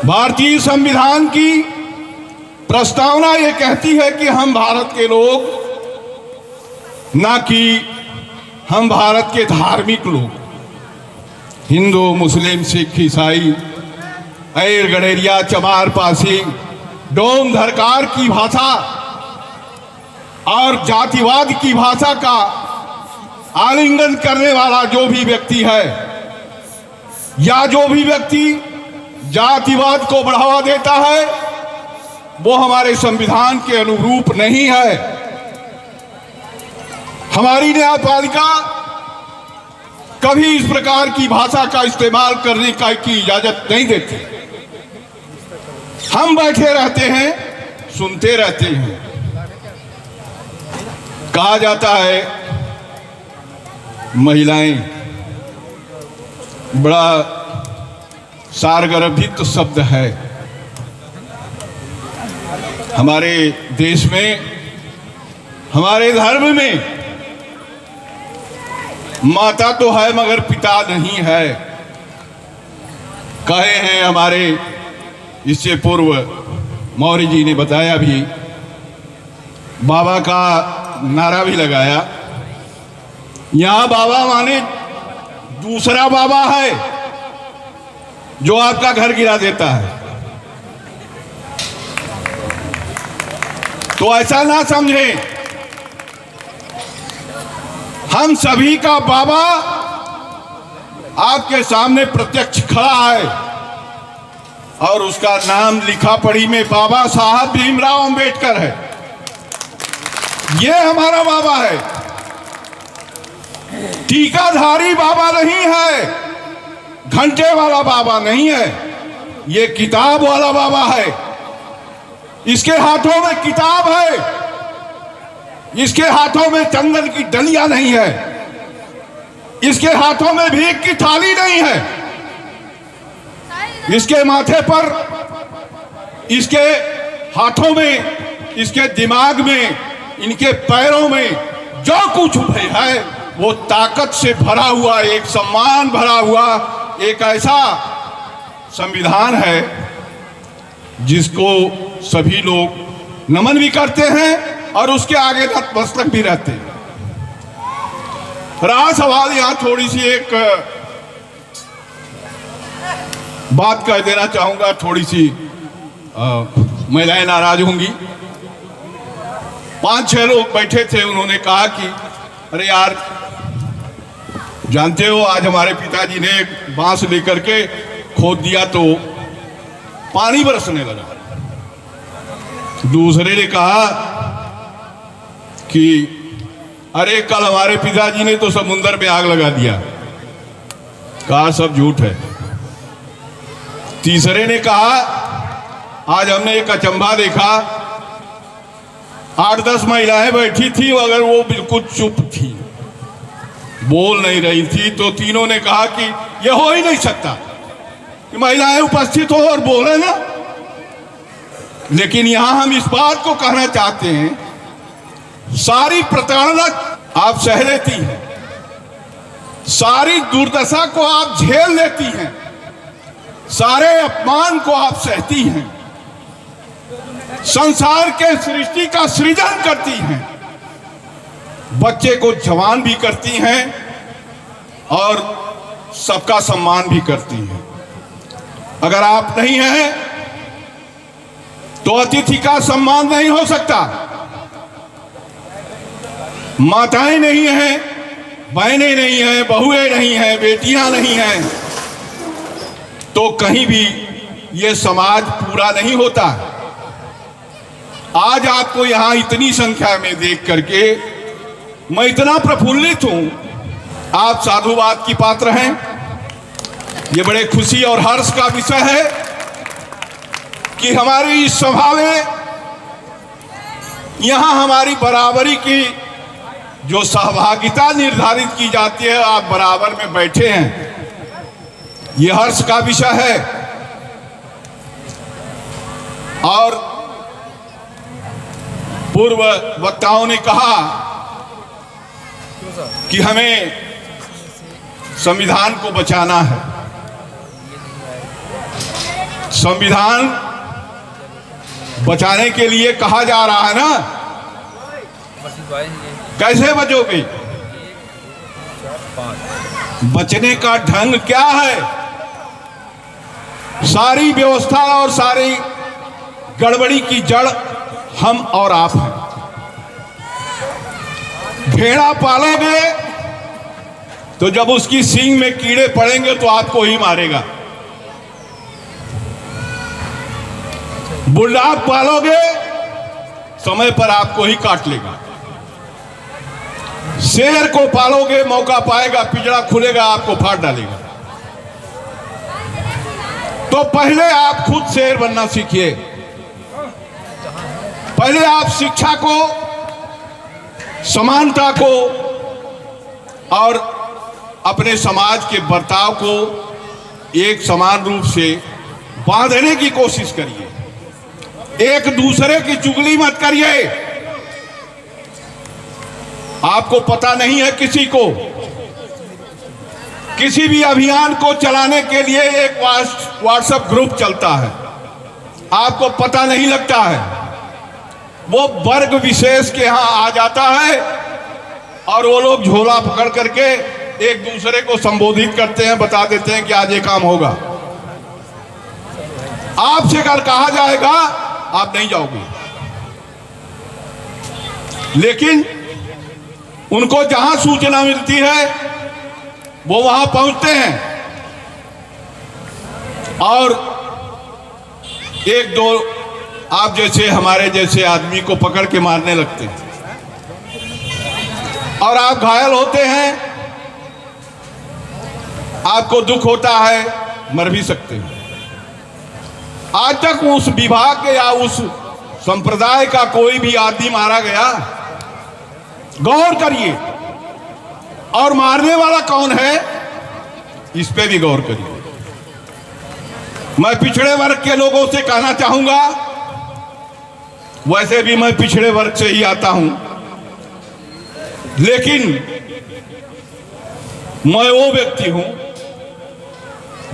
भारतीय संविधान की प्रस्तावना ये कहती है कि हम भारत के लोग, ना कि हम भारत के धार्मिक लोग, हिंदू, मुस्लिम, सिख, ईसाई, ऐर, गडेरिया, चमार, पासी, डोम, धरकार की भाषा और जातिवाद की भाषा का आलिंगन करने वाला जो भी व्यक्ति है या जो भी व्यक्ति जातिवाद को बढ़ावा देता है वो हमारे संविधान के अनुरूप नहीं है। हमारी न्यायपालिका कभी इस प्रकार की भाषा का इस्तेमाल करने की इजाजत नहीं देती। हम बैठे रहते हैं, सुनते रहते हैं। कहा जाता है महिलाएं, बड़ा सारगर्भित शब्द है। हमारे देश में, हमारे धर्म में माता तो है मगर पिता नहीं है। कहे हैं हमारे, इससे पूर्व मौर्य जी ने बताया भी, बाबा का नारा भी लगाया। यहां बाबा माने दूसरा बाबा है जो आपका घर गिरा देता है। तो ऐसा ना समझें, हम सभी का बाबा आपके सामने प्रत्यक्ष खड़ा है और उसका नाम लिखा पढ़ी में बाबा साहब भीमराव अंबेडकर है। ये हमारा बाबा है, टीकाधारी बाबा नहीं है, घंटे वाला बाबा नहीं है, ये किताब वाला बाबा है। इसके हाथों में किताब है, इसके हाथों में चंदन की डलिया नहीं है, इसके हाथों में भीख की थाली नहीं है। इसके माथे पर, इसके हाथों में, इसके दिमाग में, इनके पैरों में जो कुछ भी है वो ताकत से भरा हुआ, एक सम्मान भरा हुआ एक ऐसा संविधान है जिसको सभी लोग नमन भी करते हैं और उसके आगे नतमस्तक भी रहते हैं। रहा सवाल, यहां थोड़ी सी एक बात कह देना चाहूंगा, थोड़ी सी महिलाएं नाराज होंगी। 5-6 लोग बैठे थे, उन्होंने कहा कि अरे यार, जानते हो आज हमारे पिताजी ने बांस लेकर के खोद दिया तो पानी बरसने लगा। दूसरे ने कहा कि अरे कल हमारे पिताजी ने तो समुद्र में आग लगा दिया। कहा सब झूठ है। तीसरे ने कहा आज हमने एक अचंभा देखा, 8-10 महिलाएं बैठी थी मगर वो बिल्कुल चुप थी, बोल नहीं रही थी। तो तीनों ने कहा कि यह हो ही नहीं सकता कि महिलाएं उपस्थित हो और बोले ना। लेकिन यहां हम इस बात को कहना चाहते हैं, सारी प्रताड़ना आप सह लेती हैं, सारी दुर्दशा को आप झेल लेती हैं, सारे अपमान को आप सहती हैं, संसार के सृष्टि का सृजन करती हैं, बच्चे को जवान भी करती हैं और सबका सम्मान भी करती हैं। अगर आप नहीं हैं तो अतिथि का सम्मान नहीं हो सकता। माताएं नहीं हैं, बहनें नहीं हैं, बहुएं नहीं हैं, बेटियां नहीं हैं, तो कहीं भी ये समाज पूरा नहीं होता। आज आपको यहां इतनी संख्या में देख करके मैं इतना प्रफुल्लित हूं। आप साधुवाद की पात्र हैं, ये बड़े खुशी और हर्ष का विषय है कि हमारी इस सभा में यहां हमारी बराबरी की जो सहभागिता निर्धारित की जाती है, आप बराबर में बैठे हैं, ये हर्ष का विषय है। और पूर्व वक्ताओं ने कहा कि हमें संविधान को बचाना है। संविधान बचाने के लिए कहा जा रहा है ना, कैसे बचोगे? बचने का ढंग क्या है? सारी व्यवस्था और सारी गड़बड़ी की जड़ हम और आप हैं। भेड़ा पालोगे तो जब उसकी सींग में कीड़े पड़ेंगे तो आपको ही मारेगा। बुलडॉग पालोगे, समय पर आपको ही काट लेगा। शेर को पालोगे, मौका पाएगा, पिंजरा खुलेगा, आपको फाड़ डालेगा। तो पहले आप खुद शेर बनना सीखिए। पहले आप शिक्षा को, समानता को और अपने समाज के बर्ताव को एक समान रूप से बांधने की कोशिश करिए। एक दूसरे की चुगली मत करिए। आपको पता नहीं है किसी भी अभियान को चलाने के लिए एक व्हाट्सएप ग्रुप चलता है, आपको पता नहीं लगता है। वो वर्ग विशेष के यहां आ जाता है और वो लोग झोला पकड़ करके एक दूसरे को संबोधित करते हैं, बता देते हैं कि आज ये काम होगा। आपसे अगर कहा जाएगा आप नहीं जाओगे, लेकिन उनको जहां सूचना मिलती है वो वहां पहुंचते हैं और एक दो आप जैसे हमारे जैसे आदमी को पकड़ के मारने लगते हैं और आप घायल होते हैं। आपको दुख होता है, मर भी सकते हैं। आज तक उस विभाग या उस संप्रदाय का कोई भी आदमी मारा गया? गौर करिए। और मारने वाला कौन है, इस पे भी गौर करिए। मैं पिछड़े वर्ग के लोगों से कहना चाहूंगा, वैसे भी मैं पिछड़े वर्ग से ही आता हूं, लेकिन मैं वो व्यक्ति हूं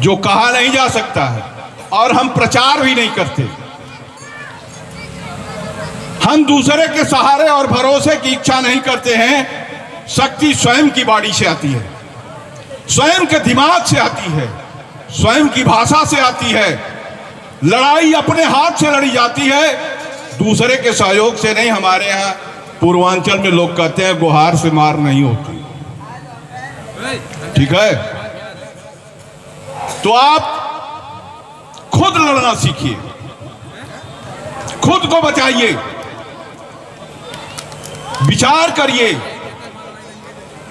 जो कहा नहीं जा सकता है और हम प्रचार भी नहीं करते। हम दूसरे के सहारे और भरोसे की इच्छा नहीं करते हैं। शक्ति स्वयं की बाड़ी से आती है, स्वयं के दिमाग से आती है, स्वयं की भाषा से आती है। लड़ाई अपने हाथ से लड़ी जाती है, दूसरे के सहयोग से नहीं। हमारे यहाँ पूर्वांचल में लोग कहते हैं गुहार से मार नहीं होती। ठीक है, तो आप खुद लड़ना सीखिए, खुद को बचाइए, विचार करिए।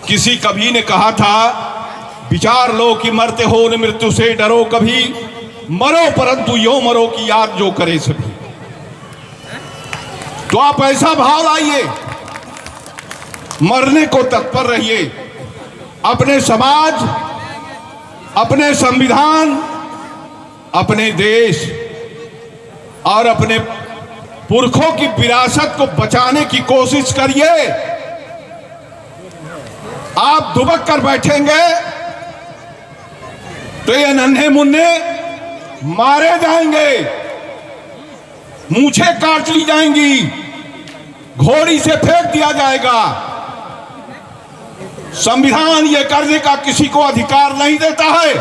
किसी कवि ने कहा था, विचार लो कि मरते हो न मृत्यु से डरो कभी, मरो परंतु यो मरो की याद जो करे सभी। तो आप ऐसा भाव लाइए, मरने को तत्पर रहिए। अपने समाज, अपने संविधान, अपने देश और अपने पुरखों की विरासत को बचाने की कोशिश करिए। आप दुबक कर बैठेंगे तो ये नन्हे मुन्ने मारे जाएंगे, मूछें काट ली जाएंगी, घोड़ी से फेंक दिया जाएगा। संविधान ये करने का किसी को अधिकार नहीं देता है।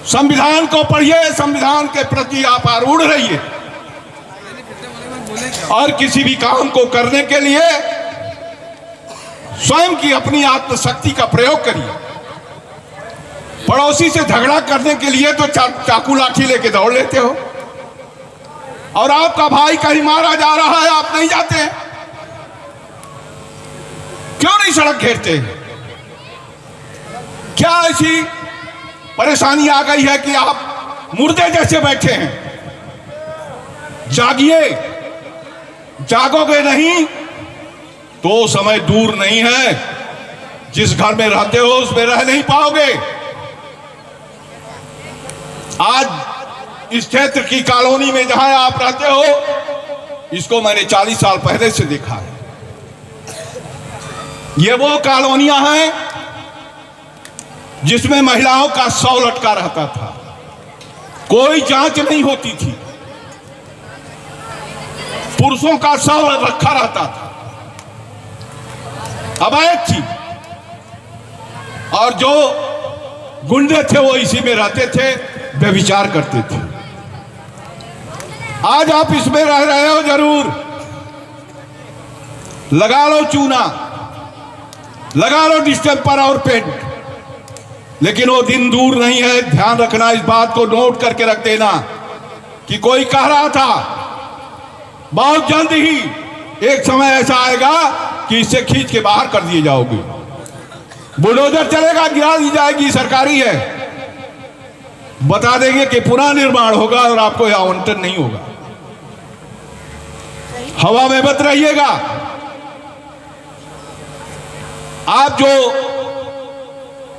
संविधान को पढ़िए, संविधान के प्रति आप आरूढ़ रहिए और किसी भी काम को करने के लिए स्वयं की अपनी आत्मशक्ति का प्रयोग करिए। पड़ोसी से झगड़ा करने के लिए तो चाकू लाठी लेके दौड़ लेते हो, और आपका भाई कहीं मारा जा रहा है, आप नहीं जाते हैं। क्यों नहीं सड़क घेरते? क्या ऐसी परेशानी आ गई है कि आप मुर्दे जैसे बैठे हैं? जागिए, जागोगे नहीं तो समय दूर नहीं है, जिस घर में रहते हो उसमें रह नहीं पाओगे। आज इस क्षेत्र की कॉलोनी में जहां आप रहते हो, इसको मैंने 40 साल पहले से देखा है। ये वो कॉलोनियां हैं जिसमें महिलाओं का शव लटका रहता था। कोई जांच नहीं होती थी, पुरुषों का शव रखा रहता था, अवैध थी, और जो गुंडे थे वो इसी में रहते थे, व्यभिचार करते थे। आज आप इसमें रह रहे हो, जरूर लगा लो चूना, लगा लो डिस्टेंपर और पेंट, लेकिन वो दिन दूर नहीं है। ध्यान रखना, इस बात को नोट करके रख देना कि कोई कह रहा था बहुत जल्द ही एक समय ऐसा आएगा कि इसे खींच के बाहर कर दिए जाओगे, बुलडोजर चलेगा, गिरा दी जाएगी, सरकारी है, बता देंगे कि पुनः निर्माण होगा और आपको यह आवंटन नहीं होगा। हवा में मत रहिएगा। आप जो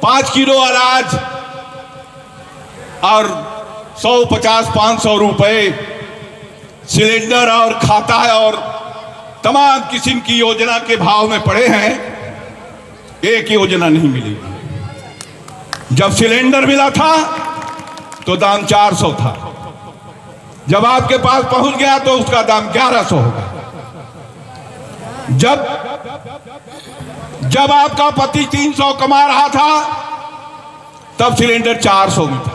5 किलो अनाज और 150-500 रुपए सिलेंडर और खाता है और तमाम किस्म की योजना के भाव में पड़े हैं, एक योजना नहीं मिलेगी। जब सिलेंडर मिला था तो दाम 400 था, जब आपके पास पहुंच गया तो उसका दाम 1100 होगा। जब आपका पति 300 कमा रहा था तब सिलेंडर 400 में था।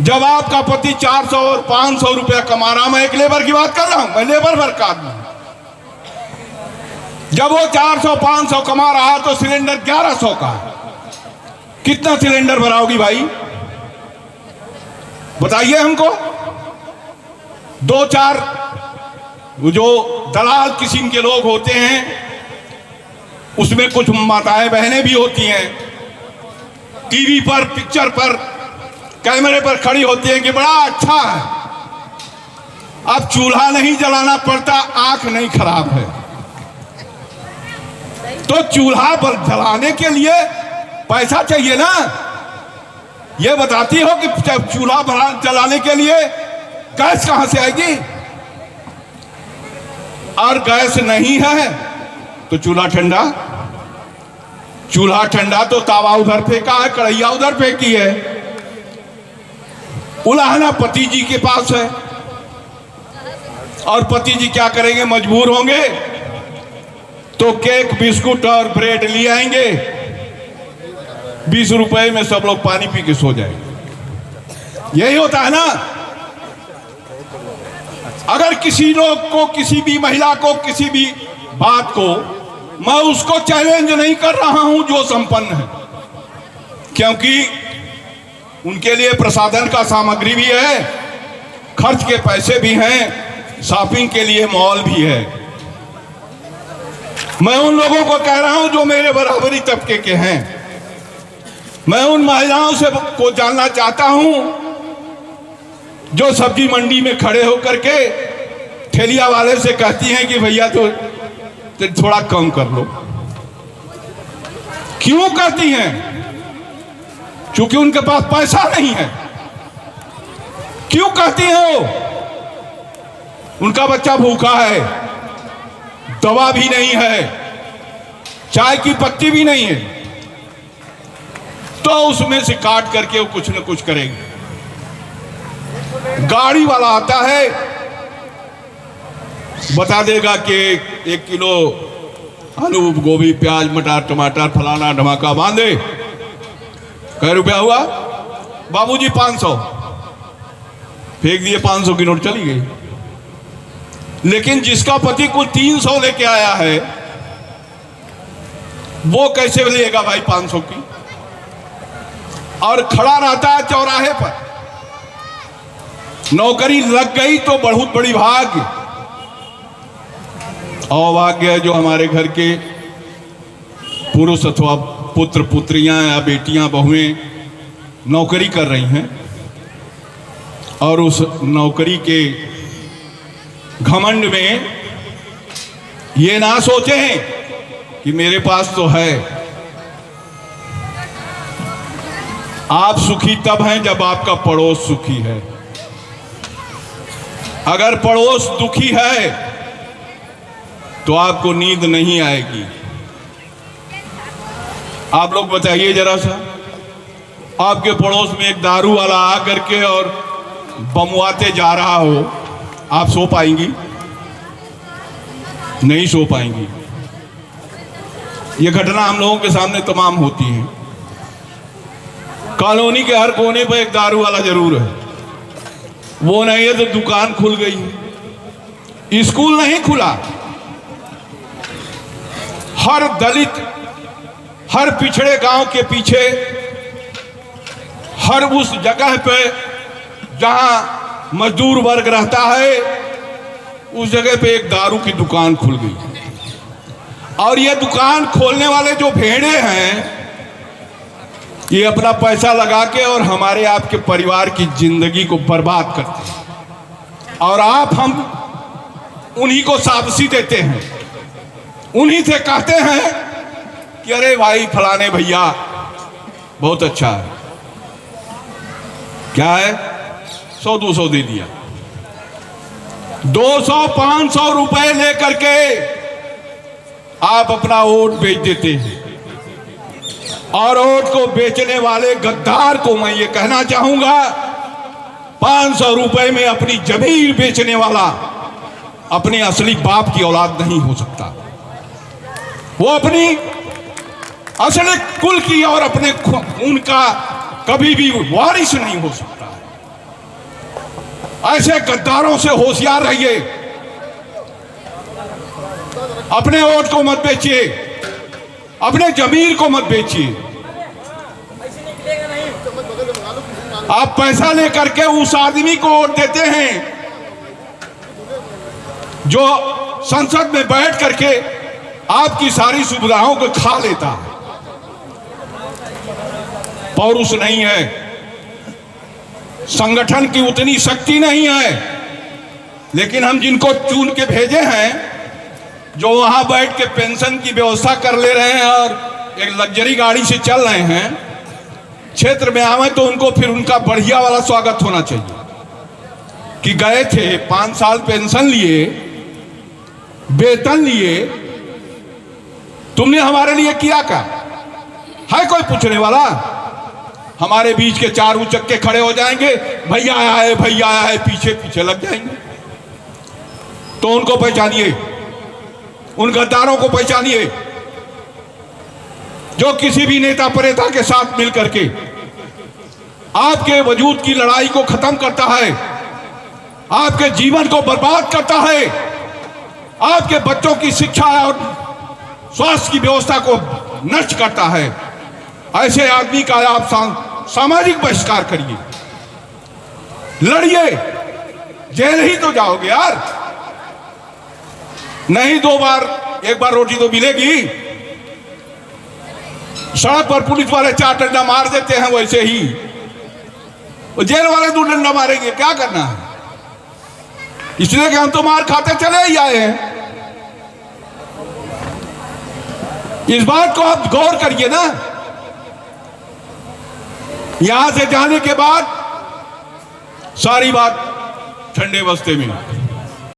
जब आपका पति 400 और 500 रुपया कमा रहा, मैं एक लेबर की बात कर रहा हूं, मैं लेबर वर्ग का आदमी, जब वो 400-500 कमा रहा तो सिलेंडर 1100 का। कितना सिलेंडर भराओगी भाई, बताइए हमको। 2-4 जो दलाल किस्म के लोग होते हैं, उसमें कुछ माताएं बहनें भी होती हैं, टीवी पर, पिक्चर पर, कैमरे पर खड़ी होती हैं कि बड़ा अच्छा है, अब चूल्हा नहीं जलाना पड़ता, आंख नहीं खराब है। तो चूल्हा पर जलाने के लिए पैसा चाहिए ना। ये बताती हो कि चूल्हा जलाने के लिए गैस कहां से आएगी, और गैस नहीं है तो चूल्हा ठंडा। चूल्हा ठंडा तो तावा उधर फेंका है, कढ़ैया उधर फेंकी है, उलाहना पति जी के पास है, और पति जी क्या करेंगे, मजबूर होंगे तो केक, बिस्कुट और ब्रेड ले आएंगे, 20 रुपए में सब लोग पानी पी के सो जाएंगे। यही होता है ना। अगर किसी लोग को, किसी भी महिला को, किसी भी बात को, मैं उसको चैलेंज नहीं कर रहा हूं जो संपन्न है, क्योंकि उनके लिए प्रसाधन का सामग्री भी है, खर्च के पैसे भी हैं, शॉपिंग के लिए मॉल भी है। मैं उन लोगों को कह रहा हूं जो मेरे बराबरी तबके के हैं। मैं उन महिलाओं से को जानना चाहता हूं जो सब्जी मंडी में खड़े होकर के ठेलिया वाले से कहती हैं कि भैया तो थोड़ा कम कर लो। क्यों कहती हैं? क्योंकि उनके पास पैसा नहीं है। क्यों कहती हैं वो? उनका बच्चा भूखा है, दवा भी नहीं है, चाय की पत्ती भी नहीं है, तो उसमें से काट करके वो कुछ न कुछ करेंगे। गाड़ी वाला आता है, बता देगा कि 1 किलो आलू, गोभी, प्याज, मटर, टमाटर, फलाना धमाका बांधे, कै रुपया हुआ बाबूजी? 500। फेंक दिए, 500 की नोट चली गई। लेकिन जिसका पति कुल 300 लेके आया है, वो कैसे लेगा भाई 500 की? और खड़ा रहता है चौराहे पर, नौकरी लग गई तो बहुत बड़ी भाग्य। अभाग्य है जो हमारे घर के पुरुष अथवा पुत्र पुत्रियां या बेटियां बहुएं नौकरी कर रही हैं, और उस नौकरी के घमंड में ये ना सोचें कि मेरे पास तो है। आप सुखी तब हैं जब आपका पड़ोस सुखी है। अगर पड़ोस दुखी है तो आपको नींद नहीं आएगी। आप लोग बताइए जरा सा, आपके पड़ोस में एक दारू वाला आ करके और बमवाते जा रहा हो, आप सो पाएंगी? नहीं सो पाएंगी। ये घटना हम लोगों के सामने तमाम होती है। कॉलोनी के हर कोने पर एक दारू वाला जरूर है। वो नहीं है तो दुकान खुल गई है, स्कूल नहीं खुला। हर दलित, हर पिछड़े गांव के पीछे, हर उस जगह पे जहां मजदूर वर्ग रहता है, उस जगह पे एक दारू की दुकान खुल गई। और ये दुकान खोलने वाले जो भेड़े हैं, ये अपना पैसा लगा के और हमारे आपके परिवार की जिंदगी को बर्बाद करते हैं। और आप हम उन्हीं को शाबाशी देते हैं, उन्हीं से कहते हैं कि अरे भाई फलाने भैया बहुत अच्छा है। क्या है? 100-200 दे दिया। 200-500 रुपए लेकर के आप अपना वोट बेच देते हैं। और वोट को बेचने वाले गद्दार को मैं ये कहना चाहूंगा, 500 रुपए में अपनी जमीन बेचने वाला अपने असली बाप की औलाद नहीं हो सकता। वो अपनी असली कुल की और अपने उनका कभी भी वारिस नहीं हो सकता। ऐसे गद्दारों से होशियार रहिए। अपने वोट को मत बेचिए, अपने जमीर को मत बेचिए। आप पैसा लेकर के उस आदमी को वोट देते हैं जो संसद में बैठ करके आपकी सारी सुविधाओं को खा लेता है। पौरुष नहीं है, संगठन की उतनी शक्ति नहीं है। लेकिन हम जिनको चुन के भेजे हैं, जो वहां बैठ के पेंशन की व्यवस्था कर ले रहे हैं और एक लग्जरी गाड़ी से चल रहे हैं, क्षेत्र में आवे तो उनको फिर उनका बढ़िया वाला स्वागत होना चाहिए कि गए थे 5 साल पेंशन लिए, वेतन लिए, तुमने हमारे लिए किया क्या? है कोई पूछने वाला? हमारे बीच के 4 उचक्के खड़े हो जाएंगे, भैया आया है, भैया आया है, पीछे पीछे लग जाएंगे। तो उनको पहचानिए, उन गद्दारों को पहचानिए जो किसी भी नेता परेता के साथ मिलकर के आपके वजूद की लड़ाई को खत्म करता है, आपके जीवन को बर्बाद करता है, आपके बच्चों की शिक्षा और स्वास्थ्य की व्यवस्था को नष्ट करता है। ऐसे आदमी का आप सामाजिक बहिष्कार करिए, लड़िए। जेल ही तो जाओगे यार, नहीं 2 बार 1 बार रोटी तो मिलेगी। सड़क पर पुलिस वाले 4 डंडा मार देते हैं, वैसे ही जेल वाले 2 डंडा मारेंगे। क्या करना है? इसलिए कि हम तो मार खाते चले ही आए हैं। इस बात को आप गौर करिए ना। यहां से जाने के बाद सारी बात ठंडे बस्ते में।